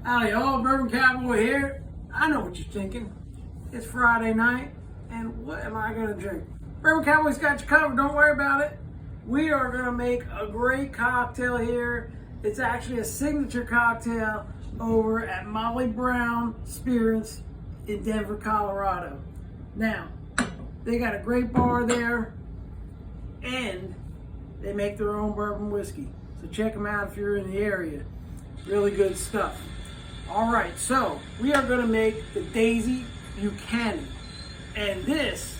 Howdy all, Bourbon Cowboy here. I know what you're thinking. It's Friday night, and what am I gonna drink? Bourbon Cowboy's got you covered, don't worry about it. We are gonna make a great cocktail here. It's actually a signature cocktail over at Molly Brown Spirits in Denver, Colorado. Now, they got a great bar there, and they make their own bourbon whiskey. So check them out if you're in the area. Really good stuff. All right, so we are going to make the Daisy Buchanan, and this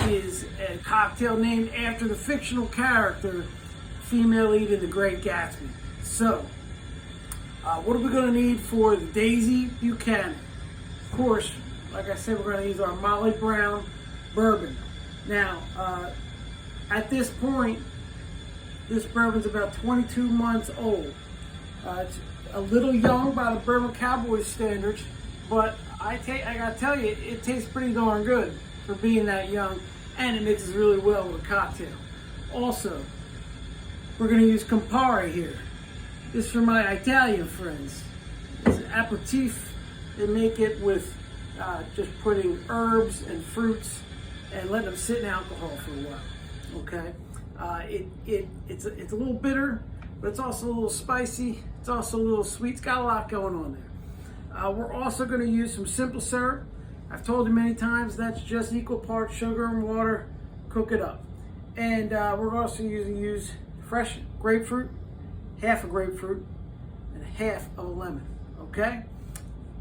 is a cocktail named after the fictional character, female lead in The Great Gatsby. So, what are we going to need for the Daisy Buchanan? Of course, like I said, we're going to use our Molly Brown Bourbon. Now, at this point, this bourbon's about 22 months old. It's a little young by the Bourbon Cowboy standards, but I gotta tell you, it tastes pretty darn good for being that young, and it mixes really well with a cocktail. Also, we're gonna use Campari here. This is for my Italian friends. It's an aperitif. They make it with just putting herbs and fruits and letting them sit in alcohol for a while. Okay, it's a little bitter, but it's also a little spicy. It's also a little sweet. It's got a lot going on there. We're also going to use some simple syrup. I've told you many times that's just equal parts sugar and water. Cook it up. And we're also going to use fresh grapefruit, half a grapefruit, and half of a lemon. Okay?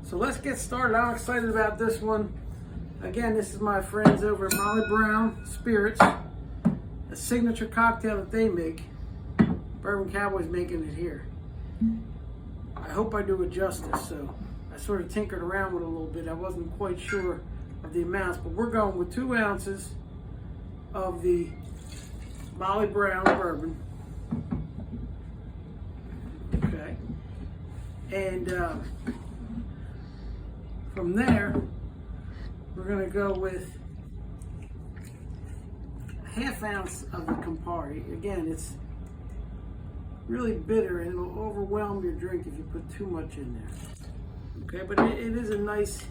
So let's get started. I'm excited about this one. Again, this is my friends over at Molly Brown Spirits. A signature cocktail that they make. Bourbon Cowboy's making it here. I hope I do it justice, so I sort of tinkered around with it a little bit. I wasn't quite sure of the amounts, but we're going with 2 ounces of the Molly Brown Bourbon. Okay. And from there, we're going to go with a ½ ounce of the Campari. Again, it's really bitter and it'll overwhelm your drink if you put too much in there. Okay, but it is a nice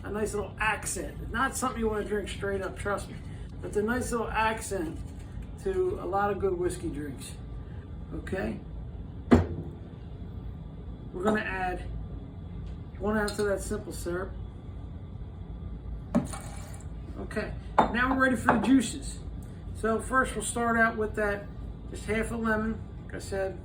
little accent. It's not something you want to drink straight up, trust me. But it's a nice little accent to a lot of good whiskey drinks. Okay? We're gonna add 1 ounce of that simple syrup. Okay, now we're ready for the juices. So first we'll start out with that, just half a lemon. I said,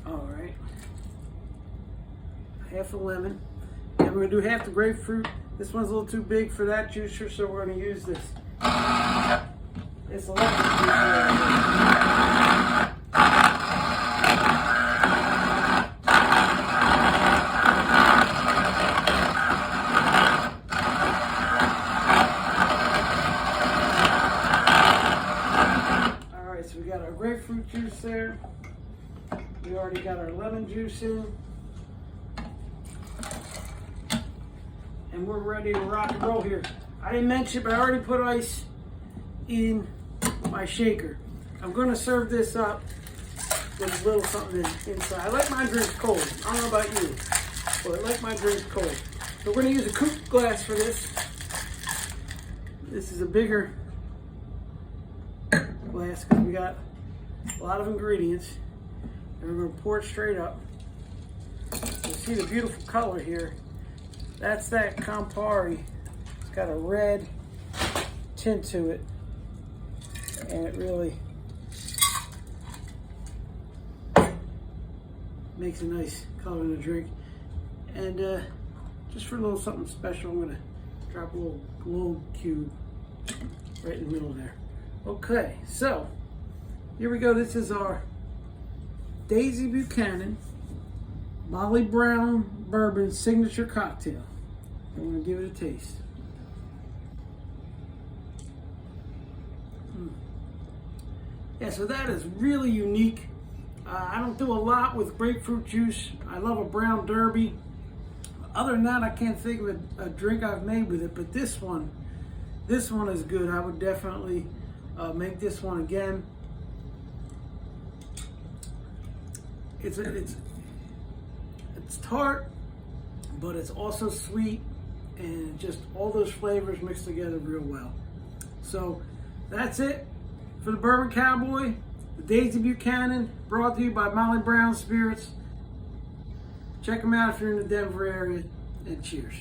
all right, half a lemon, and we're gonna do half the grapefruit. This one's a little too big for that juicer, so we're gonna use this. It's a lemon juicer. Grapefruit juice there. We already got our lemon juice in. And we're ready to rock and roll here. I didn't mention, but I already put ice in my shaker. I'm going to serve this up with a little something inside. I like my drinks cold. I don't know about you, but I like my drinks cold. So we're going to use a coupe glass for this. This is a bigger glass because we got a lot of ingredients, and we're going to pour it straight up. You see the beautiful color here. That's that Campari. It's got a red tint to it, and it really makes a nice color in the drink. And just for a little something special, I'm going to drop a little globe cube right in the middle there. Okay, so here we go. This is our Daisy Buchanan Molly Brown Bourbon signature cocktail. I'm going to give it a taste. Yeah, so that is really unique. I don't do a lot with grapefruit juice. I love a brown derby. Other than that, I can't think of a drink I've made with it, but this one is good. I would definitely make this one again. It's tart, but it's also sweet, and just all those flavors mixed together real well. So that's it for the Bourbon Cowboy, the Daisy Buchanan, brought to you by Molly Brown Spirits. Check them out if you're in the Denver area, and cheers.